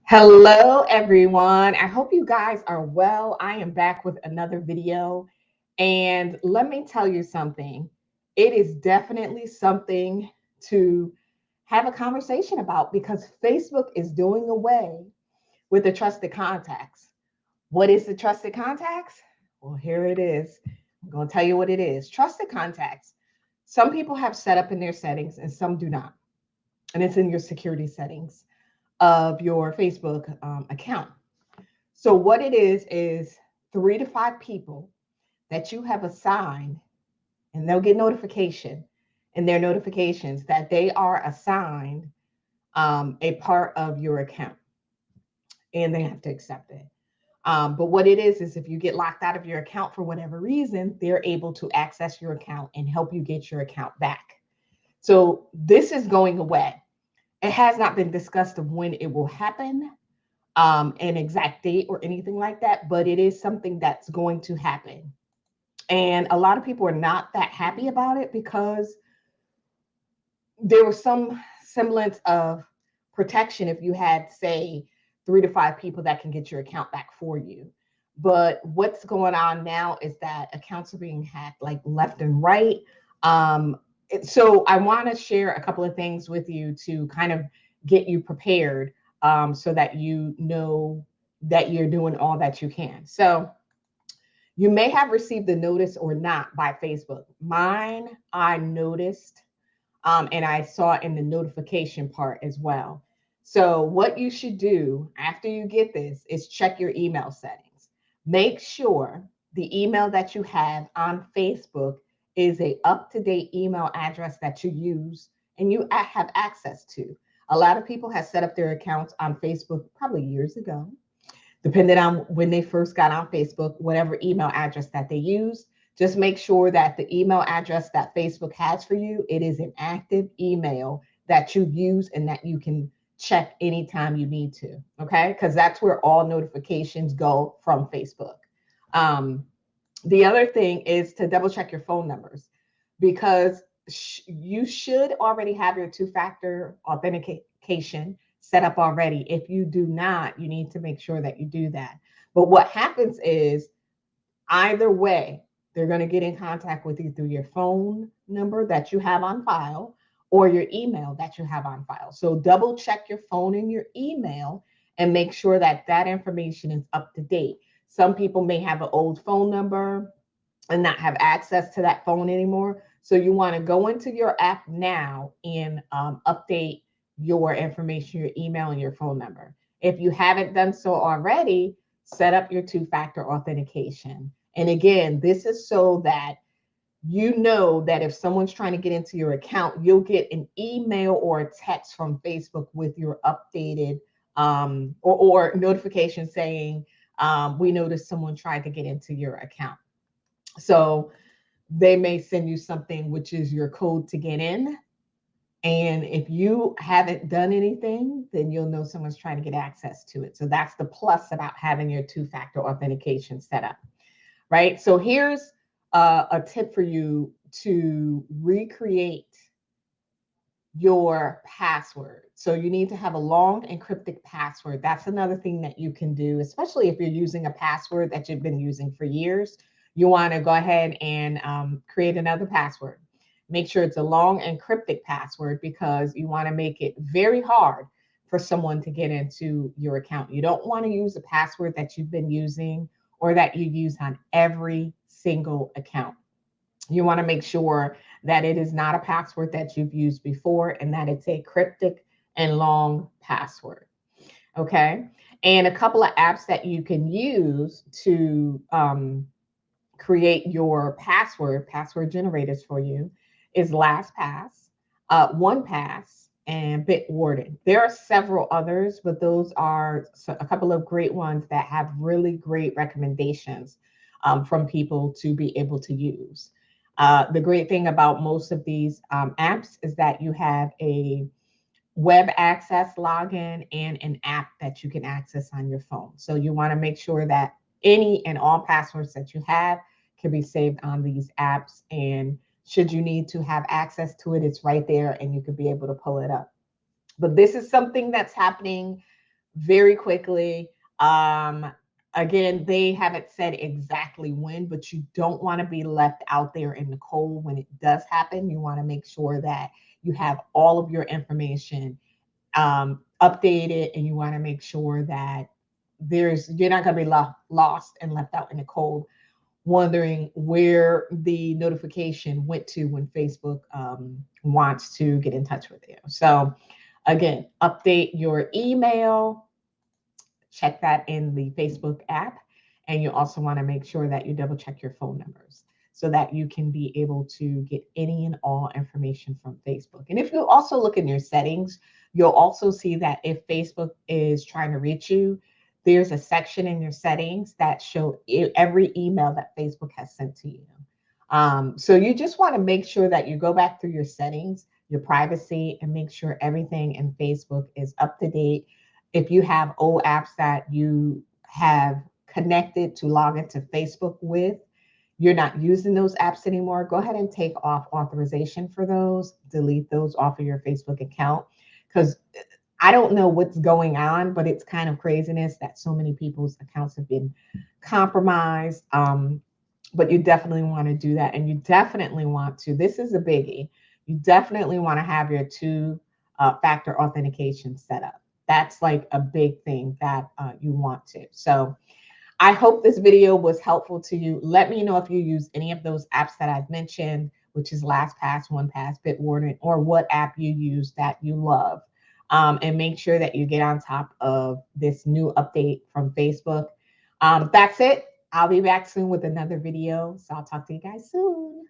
Hello, everyone. I hope you guys are well. I am back with another video. And let me tell you something. It is definitely something to have a conversation about because Facebook is doing away with the trusted contacts. What is the trusted contacts? Well, here it is. I'm going to tell you what it is. Trusted contacts. Some people have set up in their settings and some do not. And it's in your security settings of your Facebook account. So, what it is 3 to 5 people that you have assigned, and they'll get notification in their notifications that they are assigned a part of your account and they have to accept it. But what it is if you get locked out of your account for whatever reason, they're able to access your account and help you get your account back. So, this is going away. It has not been discussed of when it will happen, an exact date or anything like that, but it is something that's going to happen. And a lot of people are not that happy about it because there was some semblance of protection if you had, say, 3 to 5 people that can get your account back for you. But what's going on now is that accounts are being hacked like left and right. So I want to share a couple of things with you to kind of get you prepared, so that you know that you're doing all that you can. So you may have received the notice or not by Facebook. Mine, I noticed, and I saw in the notification part as well. So, what you should do after you get this is check your email settings. Make sure the email that you have on Facebook is a up-to-date email address that you use and you have access to. A lot of people have set up their accounts on Facebook probably years ago, depending on when they first got on Facebook, whatever email address that they use. Just make sure that the email address that Facebook has for you, it is an active email that you use and that you can check anytime you need to. Okay, because that's where all notifications go from Facebook. Um, the other thing is to double check your phone numbers because you should already have your two-factor authentication set up already. If you do not, you need to make sure that you do that. But what happens is either way, they're going to get in contact with you through your phone number that you have on file or your email that you have on file. So double check your phone and your email and make sure that that information is up to date. Some people may have an old phone number and not have access to that phone anymore. So you want to go into your app now and update your information, your email, and your phone number. If you haven't done so already, set up your two-factor authentication. And again, this is so that you know that if someone's trying to get into your account, you'll get an email or a text from Facebook with your updated or notification saying, we noticed someone tried to get into your account. So they may send you something which is your code to get in. And if you haven't done anything, then you'll know someone's trying to get access to it. So that's the plus about having your two-factor authentication set up, right? So here's a tip for you to recreate your password. So you need to have a long encrypted password. That's another thing that you can do, especially if you're using a password that you've been using for years. You want to go ahead and create another password. Make sure it's a long encrypted password because you want to make it very hard for someone to get into your account. You don't want to use a password that you've been using or that you use on every single account. You want to make sure that it is not a password that you've used before and that it's a cryptic and long password. Okay. And a couple of apps that you can use to create your password generators for you is LastPass, OnePass, and Bitwarden. There are several others, but those are a couple of great ones that have really great recommendations from people to be able to use. The great thing about most of these apps is that you have a web access login and an app that you can access on your phone. So you want to make sure that any and all passwords that you have can be saved on these apps and Should you need to have access to it, it's right there and you could be able to pull it up. But this is something that's happening very quickly. Um, Again, they haven't said exactly when, but you don't want to be left out there in the cold when it does happen. You want to make sure that you have all of your information updated, and you want to make sure that you're not going to be lost and left out in the cold, wondering where the notification went to when Facebook wants to get in touch with you. So again, update your email, check that in the Facebook app. And you also want to make sure that you double check your phone numbers so that you can be able to get any and all information from Facebook. And if you also look in your settings, you'll also see that if Facebook is trying to reach you, there's a section in your settings that show every email that Facebook has sent to you. So you just want to make sure that you go back through your settings, your privacy, and make sure everything in Facebook is up to date. If you have old apps that you have connected to log into Facebook with, you're not using those apps anymore, go ahead and take off authorization for those, delete those off of your Facebook account. Because I don't know what's going on, but it's kind of craziness that so many people's accounts have been compromised. But you definitely want to do that. And you definitely want to, this is a biggie, you definitely want to have your two-factor authentication set up. That's like a big thing that you want to. So I hope this video was helpful to you. Let me know if you use any of those apps that I've mentioned, which is LastPass, OnePass, Bitwarden, or what app you use that you love. And make sure that you get on top of this new update from Facebook. That's it. I'll be back soon with another video. So I'll talk to you guys soon.